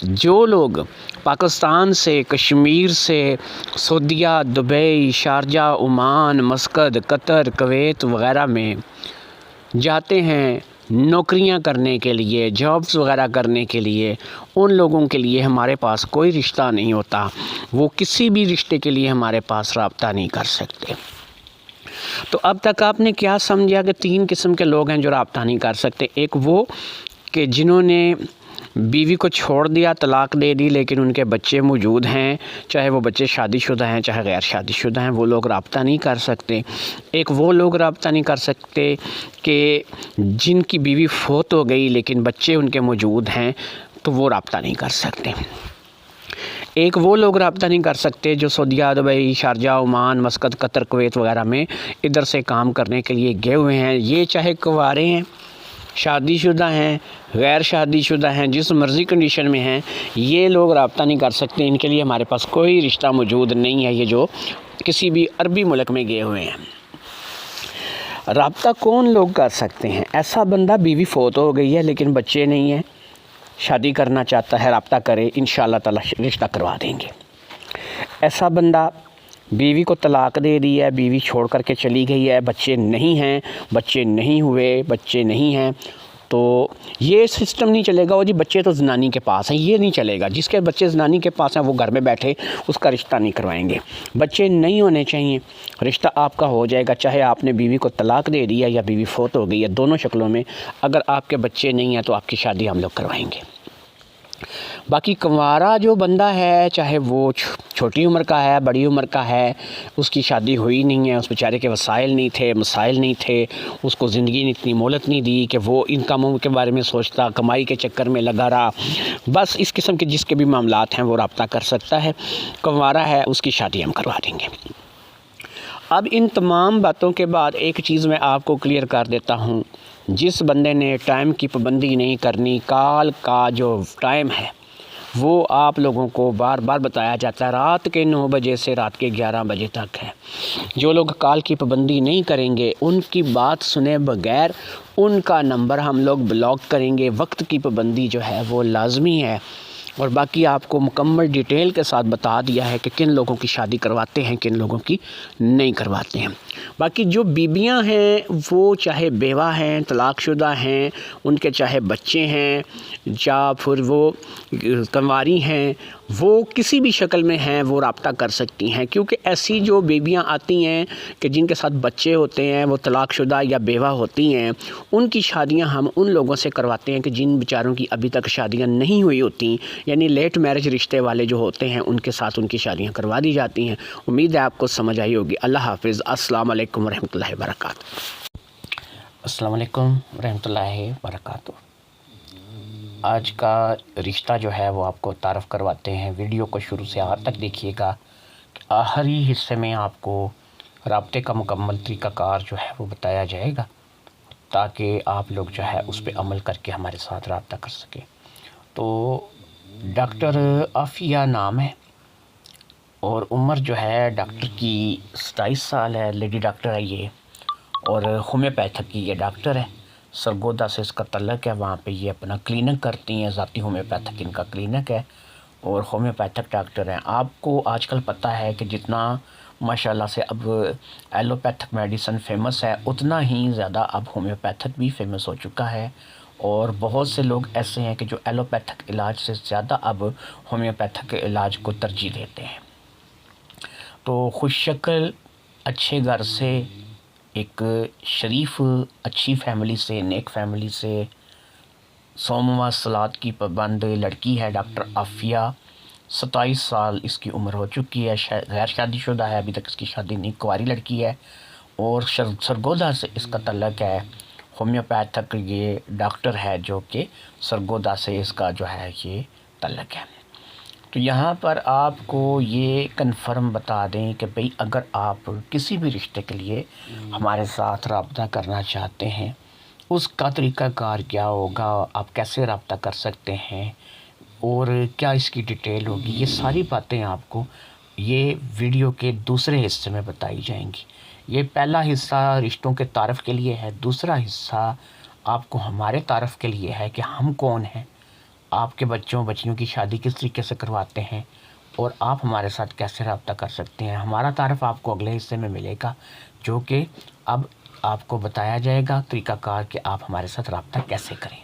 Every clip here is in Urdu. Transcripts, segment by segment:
جو لوگ پاکستان سے، کشمیر سے، سعودیہ، دبئی، شارجہ، عمان، مسقط، قطر، کویت وغیرہ میں جاتے ہیں نوکریاں کرنے کے لیے، جابس وغیرہ کرنے کے لیے، ان لوگوں کے لیے ہمارے پاس کوئی رشتہ نہیں ہوتا، وہ کسی بھی رشتے کے لیے ہمارے پاس رابطہ نہیں کر سکتے۔ تو اب تک آپ نے کیا سمجھا کہ 3 قسم کے لوگ ہیں جو رابطہ نہیں کر سکتے۔ ایک وہ کہ جنہوں نے بیوی کو چھوڑ دیا، طلاق دے دی، لیکن ان کے بچے موجود ہیں، چاہے وہ بچے شادی شدہ ہیں چاہے غیر شادی شدہ ہیں، وہ لوگ رابطہ نہیں کر سکتے۔ ایک وہ لوگ رابطہ نہیں کر سکتے کہ جن کی بیوی فوت ہو گئی لیکن بچے ان کے موجود ہیں، تو وہ رابطہ نہیں کر سکتے۔ ایک وہ لوگ رابطہ نہیں کر سکتے جو سعودیہ، دبئی، شارجہ، عمان، مسقط، قطر، کویت وغیرہ میں ادھر سے کام کرنے کے لیے گئے ہوئے ہیں، یہ چاہے کنوارے ہیں، شادی شدہ ہیں، غیر شادی شدہ ہیں، جس مرضی کنڈیشن میں ہیں، یہ لوگ رابطہ نہیں کر سکتے۔ ان کے لیے ہمارے پاس کوئی رشتہ موجود نہیں ہے، یہ جو کسی بھی عربی ملک میں گئے ہوئے ہیں۔ رابطہ کون لوگ کر سکتے ہیں؟ ایسا بندہ بیوی فوت ہو گئی ہے لیکن بچے نہیں ہیں، شادی کرنا چاہتا ہے، رابطہ کرے، انشاءاللہ تعالی رشتہ کروا دیں گے۔ ایسا بندہ بیوی کو طلاق دے دی ہے، بیوی چھوڑ کر کے چلی گئی ہے، بچے نہیں ہیں، بچے نہیں ہوئے، بچے نہیں ہیں، تو یہ سسٹم نہیں چلے گا، وہ جی بچے تو زنانی کے پاس ہیں، یہ نہیں چلے گا۔ جس کے بچے زنانی کے پاس ہیں وہ گھر میں بیٹھے، اس کا رشتہ نہیں کروائیں گے۔ بچے نہیں ہونے چاہیے، رشتہ آپ کا ہو جائے گا، چاہے آپ نے بیوی کو طلاق دے دیا یا بیوی فوت ہو گئی ہے، دونوں شکلوں میں اگر آپ کے بچے نہیں ہیں تو آپ کی شادی ہم لوگ کروائیں گے۔ باقی کنوارا جو بندہ ہے، چاہے وہ چھوٹی عمر کا ہے، بڑی عمر کا ہے، اس کی شادی ہوئی نہیں ہے، اس بیچارے کے وسائل نہیں تھے، مسائل نہیں تھے، اس کو زندگی نے اتنی مہلت نہیں دی کہ وہ انکموں کے بارے میں سوچتا، کمائی کے چکر میں لگا رہا، بس اس قسم کے جس کے بھی معاملات ہیں وہ رابطہ کر سکتا ہے، کنوارا ہے، اس کی شادی ہم کروا دیں گے۔ اب ان تمام باتوں کے بعد ایک چیز میں آپ کو کلیئر کر دیتا ہوں، جس بندے نے ٹائم کی پابندی نہیں کرنی، کال کا جو ٹائم ہے وہ آپ لوگوں کو بار بار بتایا جاتا ہے، رات کے 9 بجے سے رات کے 11 بجے تک ہے۔ جو لوگ کال کی پابندی نہیں کریں گے، ان کی بات سنے بغیر ان کا نمبر ہم لوگ بلاک کریں گے۔ وقت کی پابندی جو ہے وہ لازمی ہے، اور باقی آپ کو مکمل ڈیٹیل کے ساتھ بتا دیا ہے کہ کن لوگوں کی شادی کرواتے ہیں، کن لوگوں کی نہیں کرواتے ہیں۔ باقی جو بیویاں ہیں وہ چاہے بیوہ ہیں، طلاق شدہ ہیں، ان کے چاہے بچے ہیں یا پھر وہ کنواری ہیں، وہ کسی بھی شکل میں ہیں وہ رابطہ کر سکتی ہیں، کیونکہ ایسی جو بیویاں آتی ہیں کہ جن کے ساتھ بچے ہوتے ہیں، وہ طلاق شدہ یا بیوہ ہوتی ہیں، ان کی شادیاں ہم ان لوگوں سے کرواتے ہیں کہ جن بیچاروں کی ابھی تک شادیاں نہیں ہوئی ہوتی، یعنی لیٹ میرج رشتے والے جو ہوتے ہیں ان کے ساتھ ان کی شادیاں کروا دی جاتی ہیں۔ امید ہے آپ کو سمجھ آئی ہوگی۔ اللہ حافظ۔ السلام علیکم ورحمۃ اللہ وبرکاتہ۔ السلام علیکم ورحمۃ اللہ وبرکاتہ۔ آج کا رشتہ جو ہے وہ آپ کو تعارف کرواتے ہیں۔ ویڈیو کو شروع سے آخر تک دیکھیے گا، آخری حصے میں آپ کو رابطے کا مکمل طریقہ کار جو ہے وہ بتایا جائے گا، تاکہ آپ لوگ جو ہے اس پہ عمل کر کے ہمارے ساتھ رابطہ کر سکیں۔ تو ڈاکٹر عافیہ نام ہے، اور عمر جو ہے ڈاکٹر کی 27 سال ہے، لیڈی ڈاکٹر ہے یہ، اور ہومیوپیتھک کی یہ ڈاکٹر ہے۔ سرگودا سے اس کا تعلق ہے، وہاں پہ یہ اپنا کلینک کرتی ہیں، ذاتی ہومیوپیتھک ان کا کلینک ہے، اور ہومیوپیتھک ڈاکٹر ہیں۔ آپ کو آج کل پتہ ہے کہ جتنا ماشاءاللہ سے اب ایلوپیتھک میڈیسن فیمس ہے، اتنا ہی زیادہ اب ہومیوپیتھک بھی فیمس ہو چکا ہے، اور بہت سے لوگ ایسے ہیں کہ جو ایلوپیتھک علاج سے زیادہ اب ہومیوپیتھک علاج کو ترجیح دیتے ہیں۔ تو خوش شکل، اچھے گھر سے، ایک شریف اچھی فیملی سے، نیک فیملی سے، صوم و صلات کی پابند لڑکی ہے ڈاکٹر عافیہ۔ 27 سال اس کی عمر ہو چکی ہے، غیر شادی شدہ ہے، ابھی تک اس کی شادی نہیں، کنواری لڑکی ہے، اور سرگودا سے اس کا تعلق ہے۔ ہومیوپیتھک یہ ڈاکٹر ہے جو کہ سرگودا سے اس کا جو ہے یہ تعلق ہے۔ تو یہاں پر آپ کو یہ کنفرم بتا دیں کہ بھئی اگر آپ کسی بھی رشتے کے لیے ہمارے ساتھ رابطہ کرنا چاہتے ہیں، اس کا طریقہ کار کیا ہوگا، آپ کیسے رابطہ کر سکتے ہیں، اور کیا اس کی ڈیٹیل ہوگی، یہ ساری باتیں آپ کو یہ ویڈیو کے دوسرے حصے میں بتائی جائیں گی۔ یہ پہلا حصہ رشتوں کے تعارف کے لیے ہے، دوسرا حصہ آپ کو ہمارے تعارف کے لیے ہے کہ ہم کون ہیں، آپ کے بچوں بچیوں کی شادی کس طریقے سے کرواتے ہیں اور آپ ہمارے ساتھ کیسے رابطہ کر سکتے ہیں۔ ہمارا تعارف آپ کو اگلے حصے میں ملے گا، جو کہ اب آپ کو بتایا جائے گا طریقہ کار کہ آپ ہمارے ساتھ رابطہ کیسے کریں۔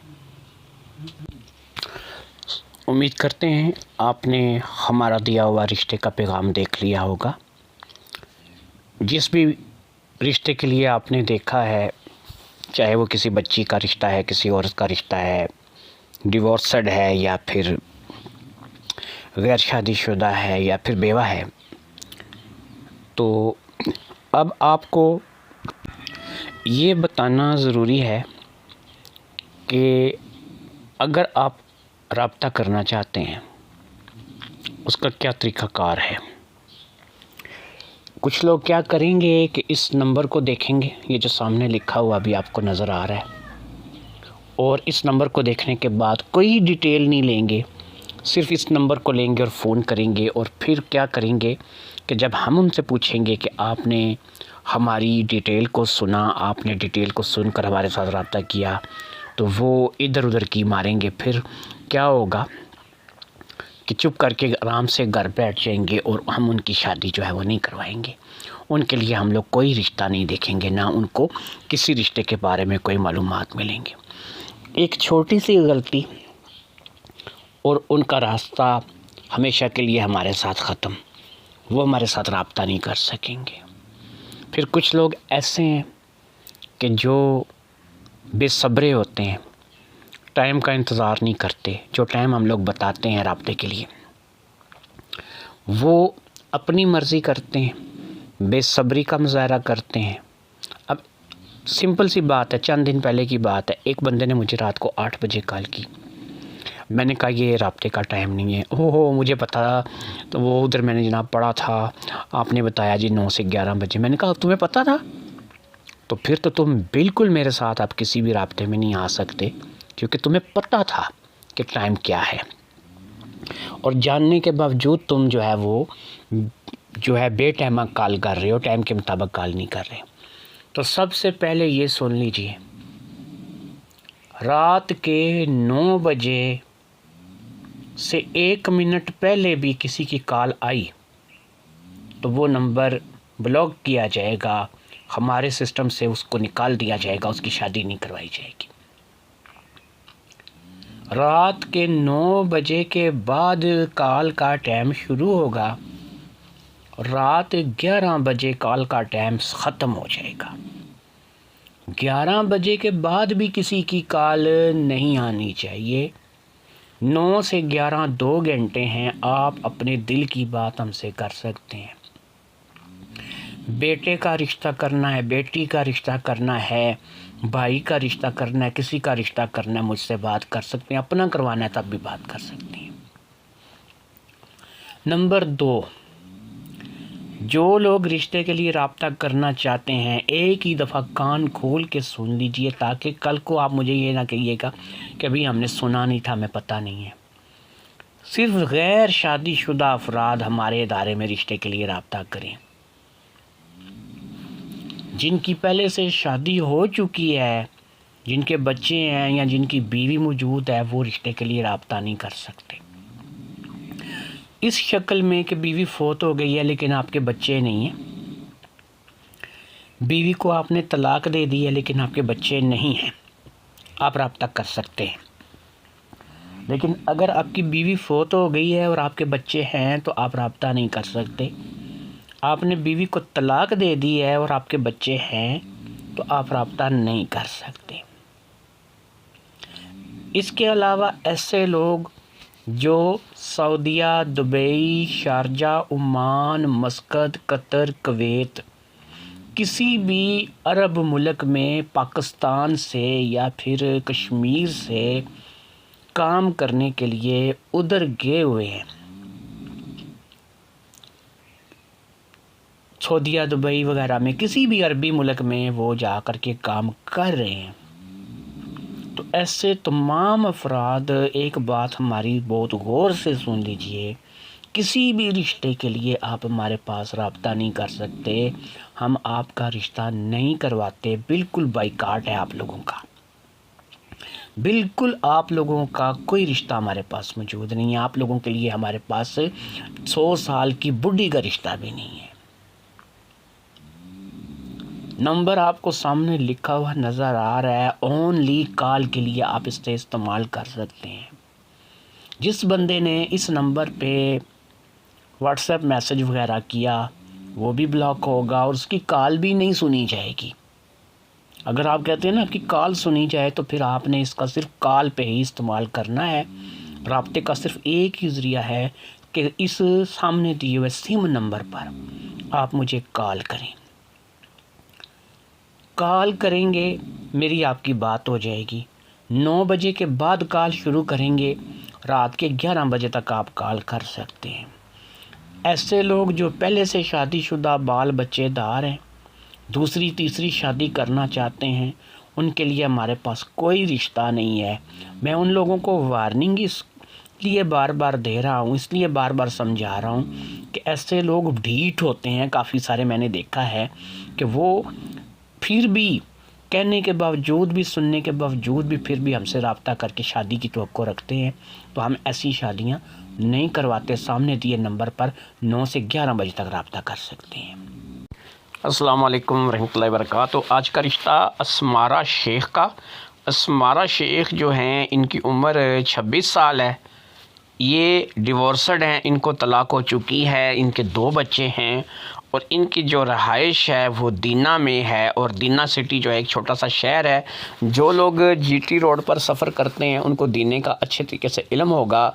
امید کرتے ہیں آپ نے ہمارا دیا ہوا رشتے کا پیغام دیکھ لیا ہوگا۔ جس بھی رشتے کے لیے آپ نے دیکھا ہے، چاہے وہ کسی بچی کا رشتہ ہے، کسی عورت کا رشتہ ہے، ڈیورسڈ ہے یا پھر غیر شادی شدہ ہے یا پھر بیوہ ہے، تو اب آپ کو یہ بتانا ضروری ہے کہ اگر آپ رابطہ کرنا چاہتے ہیں اس کا کیا طریقہ کار ہے۔ کچھ لوگ کیا کریں گے کہ اس نمبر کو دیکھیں گے، یہ جو سامنے لکھا ہوا بھی آپ کو نظر آ رہا ہے، اور اس نمبر کو دیکھنے کے بعد کوئی ڈیٹیل نہیں لیں گے، صرف اس نمبر کو لیں گے اور فون کریں گے، اور پھر کیا کریں گے کہ جب ہم ان سے پوچھیں گے کہ آپ نے ہماری ڈیٹیل کو سنا، آپ نے ڈیٹیل کو سن کر ہمارے ساتھ رابطہ کیا، تو وہ ادھر ادھر کی ماریں گے۔ پھر کیا ہوگا کہ چپ کر کے آرام سے گھر بیٹھ جائیں گے اور ہم ان کی شادی جو ہے وہ نہیں کروائیں گے۔ ان کے لیے ہم لوگ کوئی رشتہ نہیں دیکھیں گے، نہ ان کو کسی رشتے کے بارے میں کوئی معلومات ملیں گے۔ ایک چھوٹی سی غلطی اور ان کا راستہ ہمیشہ کے لیے ہمارے ساتھ ختم، وہ ہمارے ساتھ رابطہ نہیں کر سکیں گے۔ پھر کچھ لوگ ایسے ہیں کہ جو بے صبرے ہوتے ہیں، ٹائم کا انتظار نہیں کرتے، جو ٹائم ہم لوگ بتاتے ہیں رابطے کے لیے وہ اپنی مرضی کرتے ہیں، بے صبری کا مظاہرہ کرتے ہیں۔ اب سمپل سی بات ہے، چند دن پہلے کی بات ہے، ایک بندے نے مجھے رات کو 8 بجے کال کی۔ میں نے کہا یہ رابطے کا ٹائم نہیں ہے۔ ہو مجھے پتا، تو وہ ادھر میں نے جناب پڑھا تھا، آپ نے بتایا جی 9 سے 11 بجے۔ میں نے کہا تمہیں پتا تھا؟ تو پھر تو تم بالکل میرے ساتھ آپ کسی بھی رابطے میں نہیں آ سکتے، کیونکہ تمہیں پتا تھا کہ ٹائم کیا ہے، اور جاننے کے باوجود تم جو ہے وہ جو ہے بے ٹائمہ کال کر رہے ہو، ٹائم کے مطابق کال نہیں کر رہے۔ تو سب سے پہلے یہ سن لیجئے، رات کے 9 بجے سے 1 منٹ پہلے بھی کسی کی کال آئی تو وہ نمبر بلاک کیا جائے گا، ہمارے سسٹم سے اس کو نکال دیا جائے گا، اس کی شادی نہیں کروائی جائے گی۔ رات کے 9 بجے کے بعد کال کا ٹائم شروع ہوگا، رات 11 بجے کال کا ٹائم ختم ہو جائے گا۔ 11 بجے کے بعد بھی کسی کی کال نہیں آنی چاہیے۔ 9 سے 11 2 گھنٹے ہیں، آپ اپنے دل کی بات ہم سے کر سکتے ہیں۔ بیٹے کا رشتہ کرنا ہے، بیٹی کا رشتہ کرنا ہے، بھائی کا رشتہ کرنا ہے، کسی کا رشتہ کرنا ہے، مجھ سے بات کر سکتے ہیں، اپنا کروانا ہے تب بھی بات کر سکتے ہیں۔ نمبر 2، جو لوگ رشتے کے لیے رابطہ کرنا چاہتے ہیں ایک ہی دفعہ کان کھول کے سن لیجئے، تاکہ کل کو آپ مجھے یہ نہ کہیے گا کہ ابھی ہم نے سنا نہیں تھا، ہمیں پتہ نہیں ہے۔ صرف غیر شادی شدہ افراد ہمارے ادارے میں رشتے کے لیے رابطہ کریں۔ جن کی پہلے سے شادی ہو چکی ہے، جن کے بچے ہیں یا جن کی بیوی موجود ہے، وہ رشتے کے لیے رابطہ نہیں کر سکتے۔ اس شکل میں کہ بیوی فوت ہو گئی ہے لیکن آپ کے بچے نہیں ہیں، بیوی کو آپ نے طلاق دے دی ہے لیکن آپ کے بچے نہیں ہیں، آپ رابطہ کر سکتے ہیں۔ لیکن اگر آپ کی بیوی فوت ہو گئی ہے اور آپ کے بچے ہیں تو آپ رابطہ نہیں کر سکتے۔ آپ نے بیوی کو طلاق دے دی ہے اور آپ کے بچے ہیں تو آپ رابطہ نہیں کر سکتے۔ اس کے علاوہ ایسے لوگ جو سعودیہ، دبئی، شارجہ، عمان، مسقط، قطر، کویت، کسی بھی عرب ملک میں پاکستان سے یا پھر کشمیر سے کام کرنے کے لیے ادھر گئے ہوئے ہیں، سعودیہ، دبئی وغیرہ میں کسی بھی عربی ملک میں وہ جا کر کے کام کر رہے ہیں، تو ایسے تمام افراد ایک بات ہماری بہت غور سے سن لیجئے، کسی بھی رشتے کے لیے آپ ہمارے پاس رابطہ نہیں کر سکتے، ہم آپ کا رشتہ نہیں کرواتے، بالکل بائیکاٹ ہے آپ لوگوں کا۔ بالکل آپ لوگوں کا کوئی رشتہ ہمارے پاس موجود نہیں ہے. آپ لوگوں کے لیے ہمارے پاس 100 سال کی بڈھی کا رشتہ بھی نہیں ہے. نمبر آپ کو سامنے لکھا ہوا نظر آ رہا ہے. اونلی کال کے لیے آپ اس سے استعمال کر سکتے ہیں. جس بندے نے اس نمبر پہ واٹس ایپ میسج وغیرہ کیا وہ بھی بلاک ہوگا اور اس کی کال بھی نہیں سنی جائے گی. اگر آپ کہتے ہیں نا کہ کال سنی جائے تو پھر آپ نے اس کا صرف کال پہ ہی استعمال کرنا ہے. رابطے کا صرف ایک ہی ذریعہ ہے کہ اس سامنے دیے ہوئے سم نمبر پر آپ مجھے کال کریں. کال کریں گے میری آپ کی بات ہو جائے گی. 9 بجے کے بعد کال شروع کریں گے. رات کے 11 بجے تک آپ کال کر سکتے ہیں. ایسے لوگ جو پہلے سے شادی شدہ بال بچے دار ہیں, دوسری تیسری شادی کرنا چاہتے ہیں, ان کے لیے ہمارے پاس کوئی رشتہ نہیں ہے. میں ان لوگوں کو وارننگ اس لیے بار بار دے رہا ہوں, اس لیے بار بار سمجھا رہا ہوں کہ ایسے لوگ ڈھیٹ ہوتے ہیں. کافی سارے میں نے دیکھا ہے کہ وہ پھر بھی کہنے کے باوجود بھی, سننے کے باوجود بھی پھر بھی ہم سے رابطہ کر کے شادی کی توقع رکھتے ہیں. تو ہم ایسی شادیاں نہیں کرواتے. سامنے دیے نمبر پر 9 سے 11 بجے تک رابطہ کر سکتے ہیں. السلام علیکم ورحمۃ اللہ وبرکاتہ. آج کا رشتہ اسمارہ شیخ کا. اسمارہ شیخ جو ہیں ان کی عمر 26 سال ہے. یہ ڈیورسڈ ہیں, ان کو طلاق ہو چکی ہے. ان کے 2 بچے ہیں اور ان کی جو رہائش ہے وہ دینا میں ہے. اور دینا سٹی جو ہے ایک چھوٹا سا شہر ہے. جو لوگ جی ٹی روڈ پر سفر کرتے ہیں ان کو دینے کا اچھے طریقے سے علم ہوگا.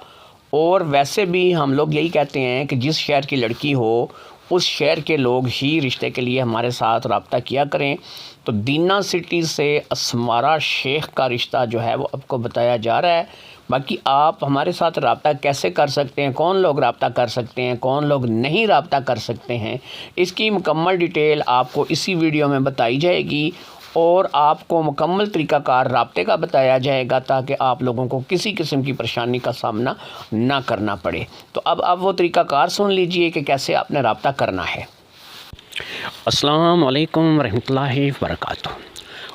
اور ویسے بھی ہم لوگ یہی کہتے ہیں کہ جس شہر کی لڑکی ہو اس شہر کے لوگ ہی رشتے کے لیے ہمارے ساتھ رابطہ کیا کریں. تو دینا سٹی سے اسمارہ شیخ کا رشتہ جو ہے وہ آپ کو بتایا جا رہا ہے. باقی آپ ہمارے ساتھ رابطہ کیسے کر سکتے ہیں, کون لوگ رابطہ کر سکتے ہیں, کون لوگ نہیں رابطہ کر سکتے ہیں, اس کی مکمل ڈیٹیل آپ کو اسی ویڈیو میں بتائی جائے گی. اور آپ کو مکمل طریقہ کار رابطے کا بتایا جائے گا تاکہ آپ لوگوں کو کسی قسم کی پریشانی کا سامنا نہ کرنا پڑے. تو اب آپ وہ طریقہ کار سن لیجئے کہ کیسے آپ نے رابطہ کرنا ہے. السلام علیکم ورحمۃ اللہ وبرکاتہ.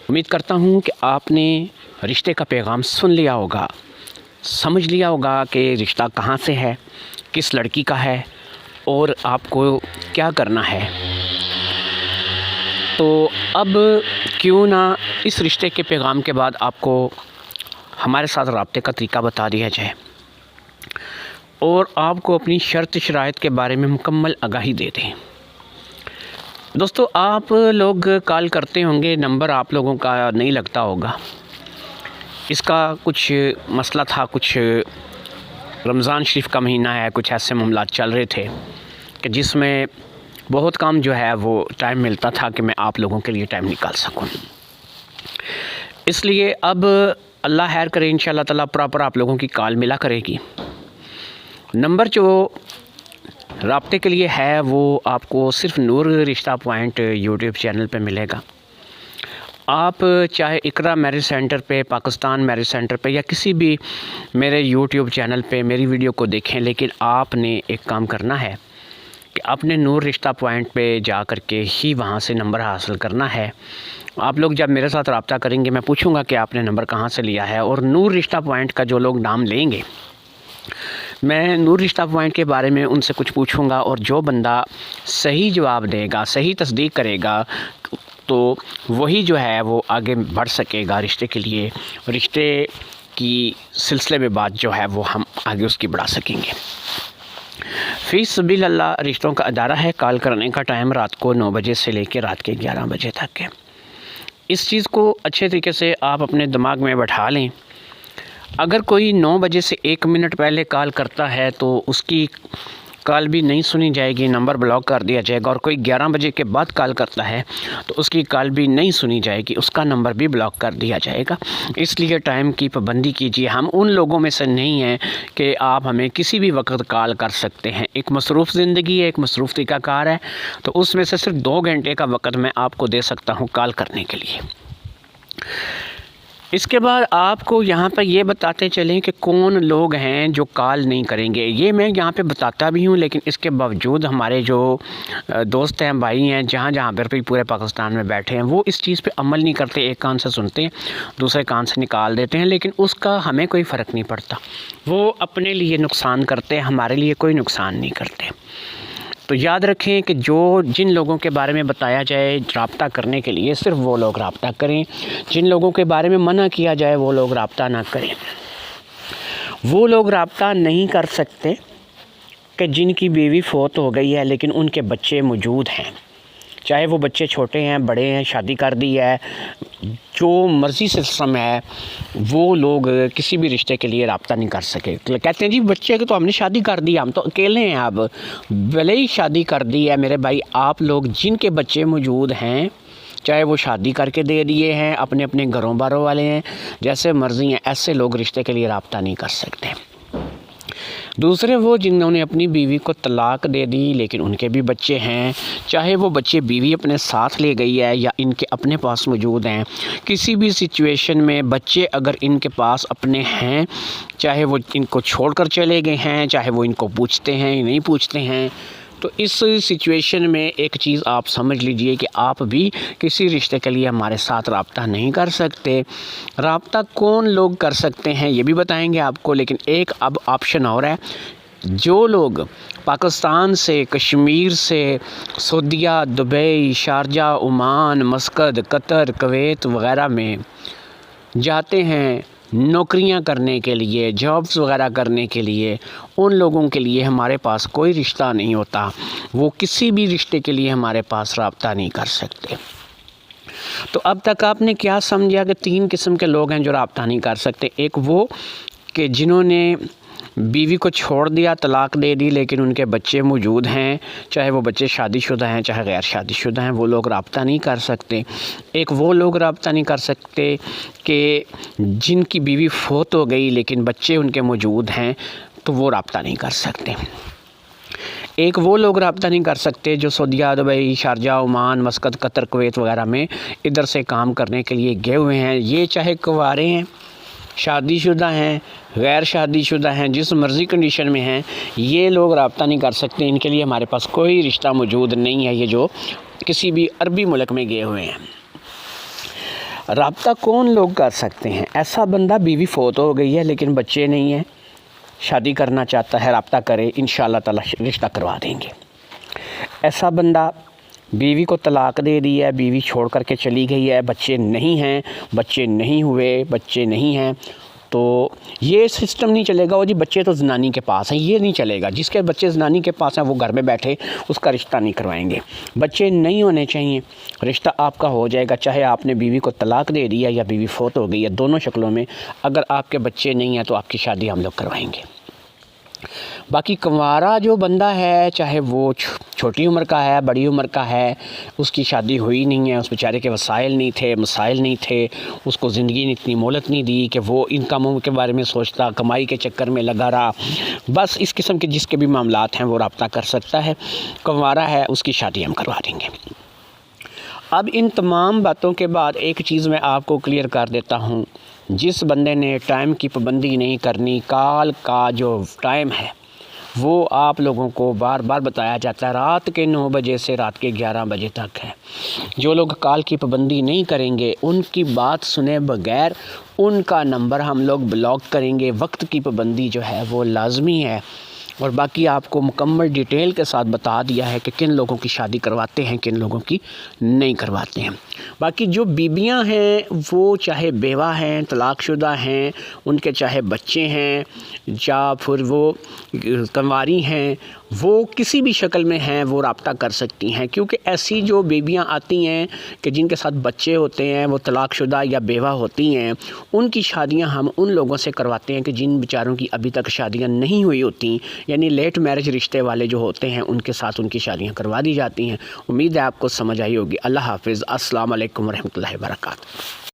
امید کرتا ہوں کہ آپ نے رشتے کا پیغام سن لیا ہوگا, سمجھ لیا ہوگا کہ رشتہ کہاں سے ہے, کس لڑکی کا ہے اور آپ کو کیا کرنا ہے. تو اب کیوں نہ اس رشتے کے پیغام کے بعد آپ کو ہمارے ساتھ رابطے کا طریقہ بتا دیا جائے اور آپ کو اپنی شرط شرائط کے بارے میں مکمل آگاہی دے دیں. دوستو آپ لوگ کال کرتے ہوں گے, نمبر آپ لوگوں کا نہیں لگتا ہوگا. اس کا کچھ مسئلہ تھا, کچھ رمضان شریف کا مہینہ ہے, کچھ ایسے معاملات چل رہے تھے کہ جس میں بہت کام جو ہے وہ ٹائم ملتا تھا کہ میں آپ لوگوں کے لیے ٹائم نکال سکوں. اس لیے اب اللہ خیر کرے انشاءاللہ تعالیٰ پراپر آپ لوگوں کی کال ملا کرے گی. نمبر جو رابطے کے لیے ہے وہ آپ کو صرف نور رشتہ پوائنٹ یوٹیوب چینل پہ ملے گا. آپ چاہے اقرا میرج سینٹر پہ, پاکستان میرج سینٹر پہ یا کسی بھی میرے یوٹیوب چینل پہ میری ویڈیو کو دیکھیں, لیکن آپ نے ایک کام کرنا ہے کہ آپ نے نور رشتہ پوائنٹ پہ جا کر کے ہی وہاں سے نمبر حاصل کرنا ہے. آپ لوگ جب میرے ساتھ رابطہ کریں گے میں پوچھوں گا کہ آپ نے نمبر کہاں سے لیا ہے, اور نور رشتہ پوائنٹ کا جو لوگ نام لیں گے میں نور رشتہ پوائنٹ کے بارے میں ان سے کچھ پوچھوں گا, اور جو بندہ صحیح جواب دے گا, صحیح تصدیق کرے گا تو وہی جو ہے وہ آگے بڑھ سکے گا رشتے کے لیے. رشتے کی سلسلے میں بات جو ہے وہ ہم آگے اس کی بڑھا سکیں گے. فی سبیل اللہ رشتوں کا ادارہ ہے. کال کرنے کا ٹائم رات کو 9 بجے سے لے کے رات کے 11 بجے تک ہے. اس چیز کو اچھے طریقے سے آپ اپنے دماغ میں بٹھا لیں. اگر کوئی 9 بجے سے 1 منٹ پہلے کال کرتا ہے تو اس کی کال بھی نہیں سنی جائے گی, نمبر بلاک کر دیا جائے گا. اور کوئی 11 بجے کے بعد کال کرتا ہے تو اس کی کال بھی نہیں سنی جائے گی, اس کا نمبر بھی بلاک کر دیا جائے گا. اس لیے ٹائم کی پابندی کیجیے. ہم ان لوگوں میں سے نہیں ہیں کہ آپ ہمیں کسی بھی وقت کال کر سکتے ہیں. ایک مصروف زندگی ہے, ایک مصروف طریقہ کار ہے, تو اس میں سے صرف 2 گھنٹے کا وقت میں آپ کو دے سکتا ہوں کال کرنے کے لیے. اس کے بعد آپ کو یہاں پر یہ بتاتے چلیں کہ کون لوگ ہیں جو کال نہیں کریں گے. یہ میں یہاں پہ بتاتا بھی ہوں، لیکن اس کے باوجود ہمارے جو دوست ہیں، بھائی ہیں، جہاں پر بھی پورے پاکستان میں بیٹھے ہیں، وہ اس چیز پہ عمل نہیں کرتے. ایک کان سے سنتے ہیں، دوسرے کان سے نکال دیتے ہیں، لیکن اس کا ہمیں کوئی فرق نہیں پڑتا. وہ اپنے لیے نقصان کرتے ہیں، ہمارے لیے کوئی نقصان نہیں کرتے. تو یاد رکھیں کہ جن لوگوں کے بارے میں بتایا جائے رابطہ کرنے کے لیے، صرف وہ لوگ رابطہ کریں. جن لوگوں کے بارے میں منع کیا جائے وہ لوگ رابطہ نہ کریں. وہ لوگ رابطہ نہیں کر سکتے کہ جن کی بیوی فوت ہو گئی ہے لیکن ان کے بچے موجود ہیں، چاہے وہ بچے چھوٹے ہیں، بڑے ہیں، شادی کر دی ہے، جو مرضی سسٹم ہے، وہ لوگ کسی بھی رشتے کے لیے رابطہ نہیں کر سکے. کہتے ہیں جی بچے کہ تو ہم نے شادی کر دی، ہم تو اکیلے ہیں. اب بھلے ہی شادی کر دی ہے میرے بھائی، آپ لوگ جن کے بچے موجود ہیں، چاہے وہ شادی کر کے دے دیے ہیں، اپنے اپنے گھروں باروں والے ہیں، جیسے مرضی ہیں، ایسے لوگ رشتے کے لیے رابطہ نہیں کر سکتے. دوسرے وہ جنہوں نے اپنی بیوی کو طلاق دے دی لیکن ان کے بھی بچے ہیں، چاہے وہ بچے بیوی اپنے ساتھ لے گئی ہے یا ان کے اپنے پاس موجود ہیں، کسی بھی سچویشن میں بچے اگر ان کے پاس اپنے ہیں، چاہے وہ ان کو چھوڑ کر چلے گئے ہیں، چاہے وہ ان کو پوچھتے ہیں یا نہیں پوچھتے ہیں، تو اس سچویشن میں ایک چیز آپ سمجھ لیجئے کہ آپ بھی کسی رشتے کے لیے ہمارے ساتھ رابطہ نہیں کر سکتے. رابطہ کون لوگ کر سکتے ہیں یہ بھی بتائیں گے آپ کو، لیکن ایک اب آپشن اور ہے. جو لوگ پاکستان سے، کشمیر سے، سعودیہ، دبئی، شارجہ، عمان، مسقط، قطر، کویت وغیرہ میں جاتے ہیں نوکریاں کرنے کے لیے، جابز وغیرہ کرنے کے لیے، ان لوگوں کے لیے ہمارے پاس کوئی رشتہ نہیں ہوتا. وہ کسی بھی رشتے کے لیے ہمارے پاس رابطہ نہیں کر سکتے. تو اب تک آپ نے کیا سمجھا کہ 3 قسم کے لوگ ہیں جو رابطہ نہیں کر سکتے. ایک وہ کہ جنہوں نے بیوی کو چھوڑ دیا، طلاق دے دی، لیکن ان کے بچے موجود ہیں، چاہے وہ بچے شادی شدہ ہیں چاہے غیر شادی شدہ ہیں، وہ لوگ رابطہ نہیں کر سکتے. ایک وہ لوگ رابطہ نہیں کر سکتے کہ جن کی بیوی فوت ہو گئی لیکن بچے ان کے موجود ہیں، تو وہ رابطہ نہیں کر سکتے. ایک وہ لوگ رابطہ نہیں کر سکتے جو سعودیہ، دبئی، شارجہ، عمان، مسقط، قطر، کویت وغیرہ میں ادھر سے کام کرنے کے لیے گئے ہوئے ہیں. یہ چاہے کنوارے ہیں، شادی شدہ ہیں، غیر شادی شدہ ہیں، جس مرضی کنڈیشن میں ہیں، یہ لوگ رابطہ نہیں کر سکتے. ان کے لیے ہمارے پاس کوئی رشتہ موجود نہیں ہے، یہ جو کسی بھی عربی ملک میں گئے ہوئے ہیں. رابطہ کون لوگ کر سکتے ہیں؟ ایسا بندہ بیوی فوت ہو گئی ہے لیکن بچے نہیں ہیں، شادی کرنا چاہتا ہے، رابطہ کرے، انشاءاللہ تعالی رشتہ کروا دیں گے. ایسا بندہ بیوی کو طلاق دے دی ہے، بیوی چھوڑ کر کے چلی گئی ہے، بچے نہیں ہیں، بچے نہیں ہوئے، بچے نہیں ہیں، تو یہ سسٹم نہیں چلے گا. وہ جی بچے تو زنانی کے پاس ہیں، یہ نہیں چلے گا. جس کے بچے زنانی کے پاس ہیں وہ گھر میں بیٹھے، اس کا رشتہ نہیں کروائیں گے. بچے نہیں ہونے چاہیے، رشتہ آپ کا ہو جائے گا، چاہے آپ نے بیوی کو طلاق دے دیا یا بیوی فوت ہو گئی ہے، دونوں شکلوں میں اگر آپ کے بچے نہیں ہیں تو آپ کی شادی ہم لوگ کروائیں گے. باقی کنوارا جو بندہ ہے، چاہے وہ چھوٹی عمر کا ہے، بڑی عمر کا ہے، اس کی شادی ہوئی نہیں ہے، اس بیچارے کے وسائل نہیں تھے، مسائل نہیں تھے، اس کو زندگی نے اتنی مہلت نہیں دی کہ وہ انکموں کے بارے میں سوچتا، کمائی کے چکر میں لگا رہا. بس اس قسم کے جس کے بھی معاملات ہیں وہ رابطہ کر سکتا ہے. کنوارا ہے، اس کی شادی ہم کروا دیں گے. اب ان تمام باتوں کے بعد ایک چیز میں آپ کو کلیئر کر دیتا ہوں. جس بندے نے ٹائم کی پابندی نہیں کرنی، کال کا جو ٹائم ہے وہ آپ لوگوں کو بار بار بتایا جاتا ہے، رات کے 9 بجے سے رات کے 11 بجے تک ہے. جو لوگ کال کی پابندی نہیں کریں گے، ان کی بات سنے بغیر ان کا نمبر ہم لوگ بلاک کریں گے. وقت کی پابندی جو ہے وہ لازمی ہے. اور باقی آپ کو مکمل ڈیٹیل کے ساتھ بتا دیا ہے کہ کن لوگوں کی شادی کرواتے ہیں، کن لوگوں کی نہیں کرواتے ہیں. باقی جو بیویاں ہیں وہ چاہے بیوہ ہیں، طلاق شدہ ہیں، ان کے چاہے بچے ہیں یا پھر وہ کنواری ہیں، وہ کسی بھی شکل میں ہیں وہ رابطہ کر سکتی ہیں. کیونکہ ایسی جو بیویاں آتی ہیں کہ جن کے ساتھ بچے ہوتے ہیں، وہ طلاق شدہ یا بیوہ ہوتی ہیں، ان کی شادیاں ہم ان لوگوں سے کرواتے ہیں کہ جن بیچاروں کی ابھی تک شادیاں نہیں ہوئی ہوتی، یعنی لیٹ میرج رشتے والے جو ہوتے ہیں ان کے ساتھ ان کی شادیاں کروا دی جاتی ہیں. امید ہے آپ کو سمجھ آئی ہوگی. اللہ حافظ. السلام علیکم ورحمۃ اللہ وبرکاتہ.